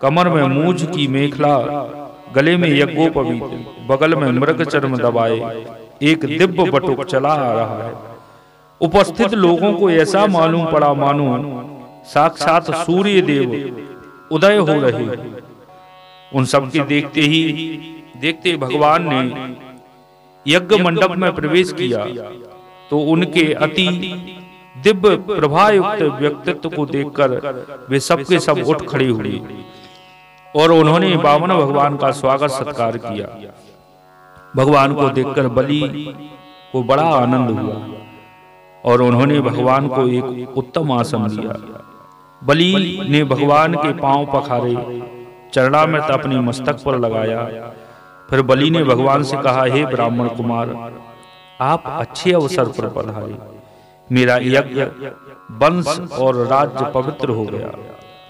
कमर में मूंज की मेखला, गले में यज्ञोपवीत, बगल में मृग चर्म दबाए एक दिव्य बटुक चला आ रहा है। उपस्थित लोगों को ऐसा मालूम पड़ा मानो साक्षात सूर्य देव उदय हो रहे। उन सबके देखते भगवान ने यज्ञ मंडप में प्रवेश किया, तो उनके अति दिव्य प्रभायुक्त व्यक्तित्व को देखकर वे सबके सब उठ खड़े हुए और उन्होंने वामन भगवान का स्वागत सत्कार किया। भगवान को देखकर बलि को बड़ा आनंद हुआ और उन्होंने भगवान को एक उत्तम आसन दिया। बलि ने भगवान के पांव पखारे, चरणामृत अपने मस्तक पर लगाया। फिर बलि ने भगवान से कहा, हे ब्राह्मण कुमार, आप अच्छे अवसर पर पधारे। मेरा यज्ञ, वंश और राज्य पवित्र हो गया।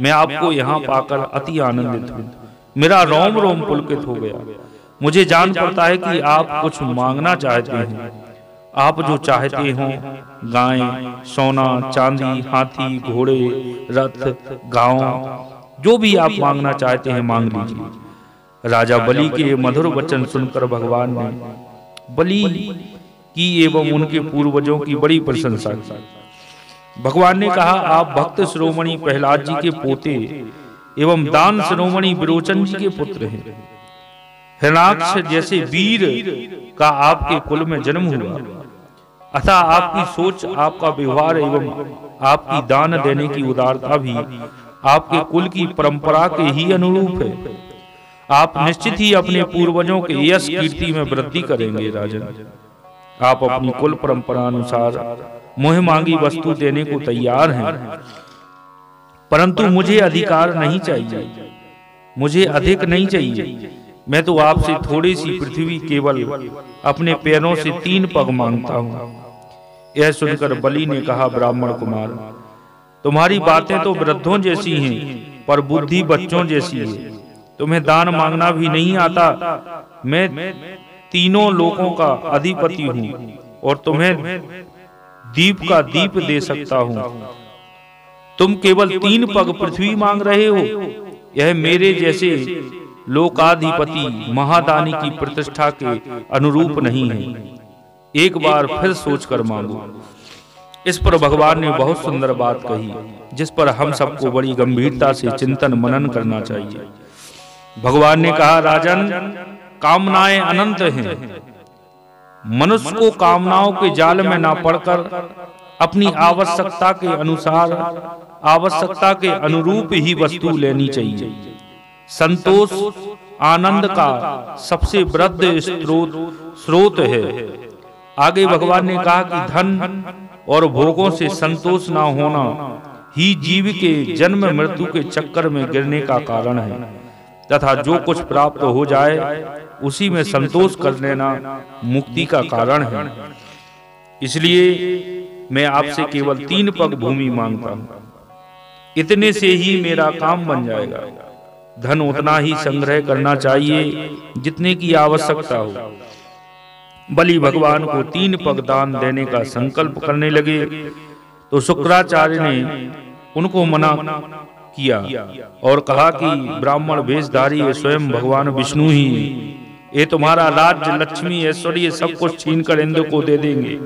मैं आपको यहाँ पाकर अति आनंदित हूँ। मेरा रोम रोम पुलकित हो गया। मुझे जान पड़ता है कि आप कुछ मांगना चाहते हैं। आप जो चाहते हो, गाय, सोना, चांदी, हाथी, घोड़े, रथ, गांव, जो भी आप मांगना चाहते हैं मांग लीजिए। राजा बलि के मधुर वचन सुनकर भगवान ने बलि की एवं उनके पूर्वजों की बड़ी प्रशंसा की। भगवान ने कहा, आप भक्त शिरोमणि प्रहलाद जी के पोते एवं दान शिरोमणि विरोचन जी के पुत्र हैं। हिरणाक्ष जैसे वीर का आपके कुल में जन्म हुआ, अतः आपकी सोच, आपका व्यवहार एवं आपकी दान देने की उदारता भी आपके कुल की परंपरा के ही अनुरूप है। आप निश्चित ही अपने पूर्वजों के यश कीर्ति में वृद्धि करेंगे। राजन, आप अपनी कुल परंपरा अनुसार मुझे मांगी वस्तु देने को तैयार हैं, परंतु मुझे अधिकार नहीं चाहिए, मुझे अधिक नहीं चाहिए। मैं तो आपसे थोड़ी सी पृथ्वी, केवल अपने पैरों से 3 पग मांगता हूँ। यह सुनकर बलि ने कहा, ब्राह्मण कुमार, तुम्हारी बातें तो वृद्धों जैसी हैं, पर बुद्धि बच्चों जैसी है। तुम्हें दान मांगना भी नहीं आता। मैं तीनों लोकों का अधिपति हूँ और तुम्हें दीप का दीप दे सकता हूँ। तुम केवल 3 पग पृथ्वी मांग रहे हो। यह मेरे जैसे लोकाधिपति महादानी की प्रतिष्ठा के अनुरूप नहीं है। एक बार फिर सोचकर मांगो। इस पर भगवान ने बहुत सुंदर बात कही, जिस पर हम सबको बड़ी गंभीरता से चिंतन मनन करना चाहिए। भगवान ने कहा, राजन, कामनाएं अनंत हैं। मनुष्य को कामनाओं के जाल में ना पड़कर अपनी आवश्यकता के अनुसार, आवश्यकता के अनुरूप ही वस्तु लेनी चाहिए। संतोष आनंद का सबसे वृद्ध स्रोत है। आगे भगवान ने कहा कि धन और भोगों से संतोष ना होना ही जीव के जन्म मृत्यु के चक्कर में गिरने का कारण है, तथा जो कुछ प्राप्त हो जाए उसी में संतोष कर लेना मुक्ति का कारण है। इसलिए मैं आपसे केवल 3 पग भूमि मांगता हूं, इतने से ही मेरा काम बन जाएगा। धन उतना ही संग्रह करना चाहिए जितने की आवश्यकता हो। बलि भगवान को 3 पग दान देने का संकल्प करने लगे तो शुक्राचार्य ने उनको मना किया और कहा कि ब्राह्मण वेशधारी स्वयं भगवान विष्णु ही, ये तुम्हारा राज्य, लक्ष्मी, ऐश्वर्य सब कुछ छीन कर इंद्र को दे देंगे।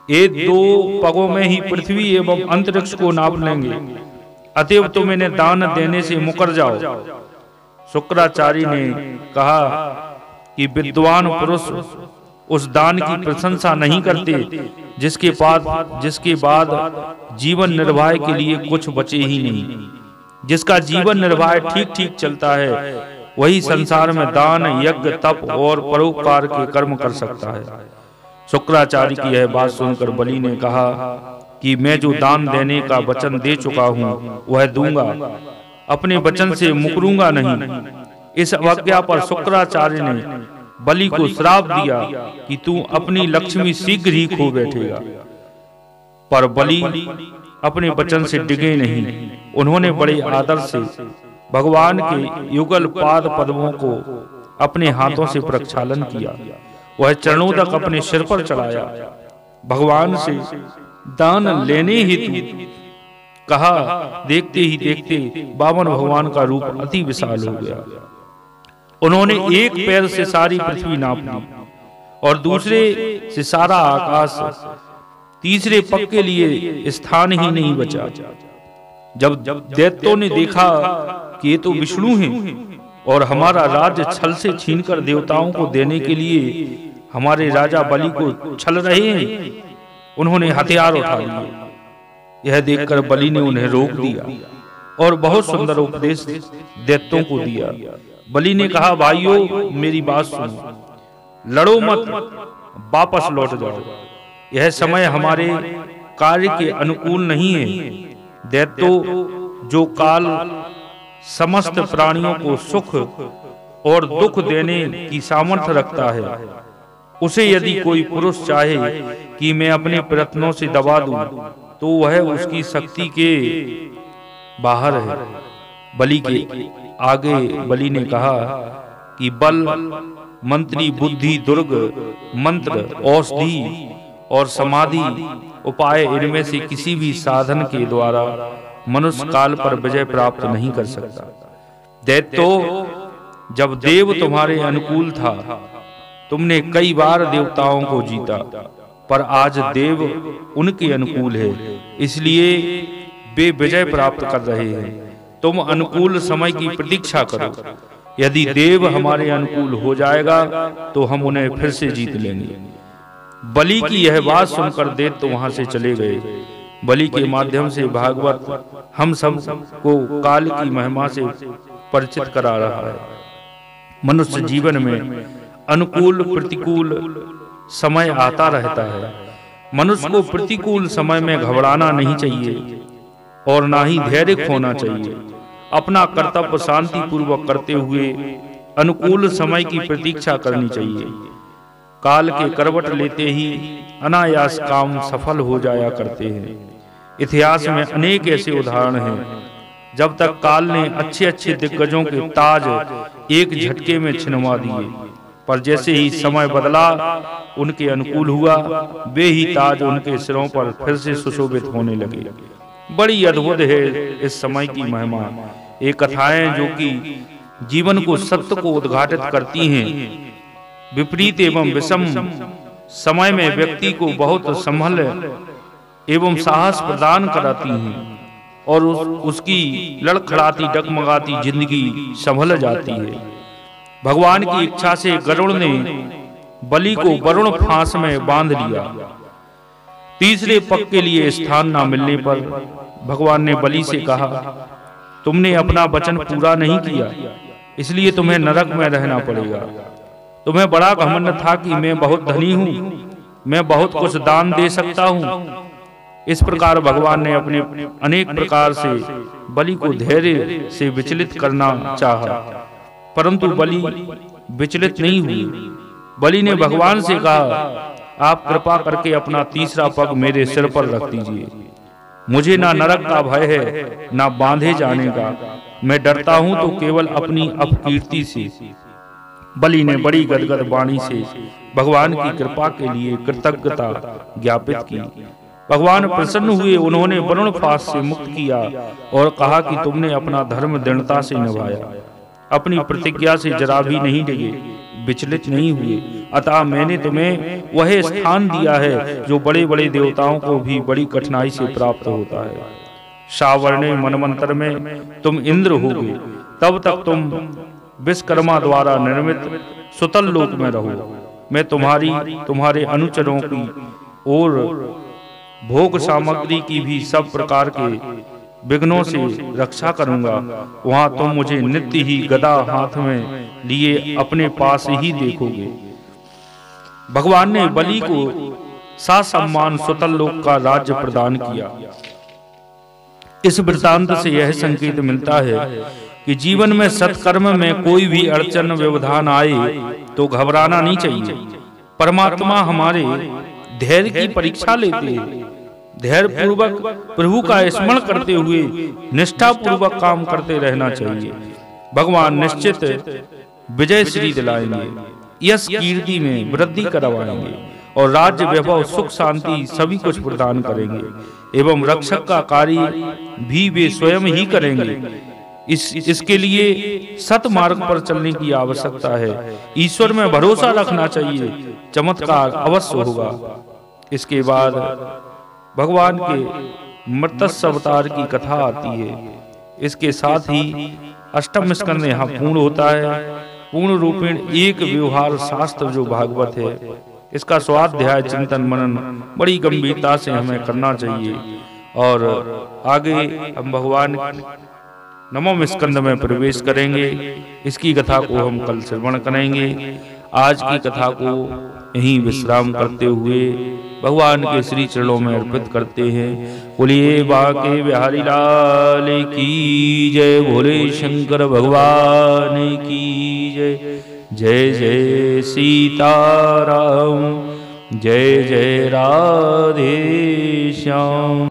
ये 2 पगों में ही पृथ्वी एवं अंतरिक्ष को नाप लेंगे, अतएव तुम इन्हें दान देने से मुकर जाओ। शुक्राचार्य ने कहा कि विद्वान पुरुष उस दान की प्रशंसा नहीं करते जिसके बाद जीवन निर्वाह के लिए कुछ बचे ही नहीं। जिसका जीवन निर्वाह ठीक ठीक चलता है वही संसार में दान, यज्ञ, तप और परोपकार के कर्म कर सकता है। शुक्राचार्य की यह बात सुनकर बलि ने कहा कि मैं जो दान देने का वचन दे चुका हूँ वह दूंगा, अपने वचन से मुकरूंगा नहीं। इस अवज्ञा पर शुक्राचार्य ने बलि को श्राप दिया कि तू अपनी लक्ष्मी शीघ्र ही खो बैठेगा। पर बलि अपने वचन से डिगे नहीं। उन्होंने बड़े आदर से भगवान के युगल पाद पद्मों को अपने हाथों से प्रक्षालन किया। वह चरणों तक अपने सिर पर चढ़ाया, भगवान से दान लेने हेतु कहा। देखते ही देखते बामन भगवान का रूप अति विशाल हो गया। उन्होंने एक पैर से सारी पृथ्वी नाप ली और दूसरे से सारा आकाश, तीसरे पग के लिए स्थान ही नहीं बचा। जब दैत्यों ने देखा कि ये तो विष्णु हैं और हमारा राज्य छल से छीनकर देवताओं को देने के लिए हमारे राजा बलि को छल रहे हैं, उन्होंने हथियार उठा लिए। यह देखकर बलि ने उन्हें रोक दिया और बहुत सुंदर उपदेश दैत्यों को दिया। बलि ने कहा, भाइयों मेरी बात सुनो, लड़ो मत, वापस लौट जाओ। यह समय हमारे कार्य के अनुकूल नहीं है। दैत्यों, जो काल समस्त प्राणियों को सुख और दुख देने की सामर्थ्य रखता है, उसे यदि कोई पुरुष चाहे कि मैं अपने प्रयत्नों से दबा दूं, तो वह उसकी शक्ति के बाहर है। बलि के आगे बलि ने कहा कि बल, मंत्री, बुद्धि, दुर्ग, मंत्र, औषधि और समाधि उपाय, इनमें से किसी भी साधन के द्वारा मनुष्य काल पर विजय प्राप्त नहीं कर सकता। दैत्यों, जब देव तुम्हारे अनुकूल था तुमने कई बार देवताओं को जीता, पर आज देव उनके अनुकूल है, इसलिए वे विजय प्राप्त कर रहे हैं। तुम अनुकूल समय की प्रतीक्षा करो। यदि देव हमारे अनुकूल हो जाएगा तो हम उन्हें फिर से जीत लेंगे। बलि की यह बात सुनकर दैत्य वहां से चले गए। बलि के माध्यम से भागवत हम सब को काल की महिमा से परिचित करा रहा है। मनुष्य जीवन में अनुकूल प्रतिकूल समय आता रहता है। मनुष्य को प्रतिकूल समय में घबराना नहीं चाहिए और ना ही धैर्य खोना चाहिए। अपना कर्तव्य शांति पूर्वक करते हुए अनुकूल समय की प्रतीक्षा करनी चाहिए। काल के करवट लेते ही अनायास काम सफल हो जाया करते हैं। इतिहास में अनेक ऐसे उदाहरण हैं जब तक काल ने अच्छे अच्छे दिग्गजों के ताज एक झटके में छिनवा दिए, पर जैसे ही समय बदला उनके अनुकूल हुआ, वे ही ताज उनके सिरों पर फिर से सुशोभित होने लगे। बड़ी अद्भुत है इस समय की महिमा। ये कथाएं जो कि जीवन को, सत्य को उद्घाटित करती हैं, विपरीत एवं विषम समय में व्यक्ति को बहुत संभल एवं साहस प्रदान कराती हैं और उसकी लड़खड़ाती डगमगाती जिंदगी संभल जाती है। भगवान की इच्छा से गरुड़ ने बलि को वरुण फांस में बांध लिया। तीसरे पग के लिए स्थान न मिलने पर भगवान ने बलि से कहा तुमने अपना वचन पूरा नहीं किया, इसलिए तुम्हें नरक में रहना पड़ेगा। तुम्हें बड़ा घमंड था कि मैं बहुत धनी हूँ, मैं बहुत कुछ दान दे सकता हूँ। इस प्रकार भगवान ने अपने अनेक प्रकार से बलि को धैर्य से विचलित करना चाहा, परंतु बलि विचलित नहीं हुई। बलि ने भगवान से कहा, आप कृपा करके अपना तीसरा पग मेरे सिर पर रख दीजिए। मुझे ना नरक का भय है, ना बांधे जाने का। मैं डरता हूं तो केवल अपनी अपकीर्ति से। बलि ने बड़ी गदगद वाणी से भगवान की कृपा के लिए कृतज्ञता ज्ञापित की। भगवान प्रसन्न हुए, उन्होंने वरुण फास से मुक्त किया और कहा कि तुमने अपना धर्म दृढ़ता से निभाया, अपनी प्रतिज्ञा से जरा भी नहीं डगे, विचलित नहीं हुए। अतः मैंने तुम्हें वह स्थान दिया है जो बड़े बड़े देवताओं को भी बड़ी कठिनाई से प्राप्त होता है। सावर्णे मनमंत्र में तुम इंद्र होगे, तब तक तुम विश्वकर्मा द्वारा निर्मित सुतल लोक में रहो। मैं तुम्हारे अनुचरों की और भोग सामग्री की भी सब प्रकार के विघ्नों से रक्षा करूंगा। वहां तुम मुझे नित्य ही गदा हाथ में लिए अपने पास ही देखोगे। भगवान ने बलि को ससम्मान सुतल लोक का राज्य प्रदान किया। इस वृत्तांत से यह संकेत मिलता है कि जीवन में सत्कर्म में कोई भी अड़चन व्यवधान आए तो घबराना नहीं चाहिए। परमात्मा हमारे धैर्य की परीक्षा लेते हैं। धैर्य पूर्वक प्रभु का स्मरण करते हुए निष्ठा पूर्वक काम करते रहना चाहिए। भगवान निश्चित विजय श्री दिलाएंगे, यश कीर्ति में वृद्धि करवाएंगे और राज्य वैभव सुख शांति सभी कुछ प्रदान करेंगे एवं रक्षक का कार्य भी वे स्वयं ही करेंगे। इसके लिए सत मार्ग पर चलने की आवश्यकता है। ईश्वर में भरोसा रखना चाहिए, चमत्कार अवश्य होगा। इसके बाद भगवान के मर्त्य अवतार की कथा आती है। इसके साथ ही अष्टम स्कंद यहाँ पूर्ण होता है। पूर्ण रूपेण एक व्यवहार शास्त्र जो भागवत है, इसका स्वाध्याय चिंतन मनन बड़ी गंभीरता से हमें करना चाहिए। और आगे हम भगवान नवम स्कंद में प्रवेश करेंगे। इसकी कथा को हम कल श्रवण करेंगे। आज की कथा को यहीं विश्राम करते हुए भगवान के श्री चरणों में अर्पित करते हैं। बोलिए बांके बिहारी लाल की जय, भोले शंकर भगवान की जय। जय जय सीताराम, जय जय राधे श्याम।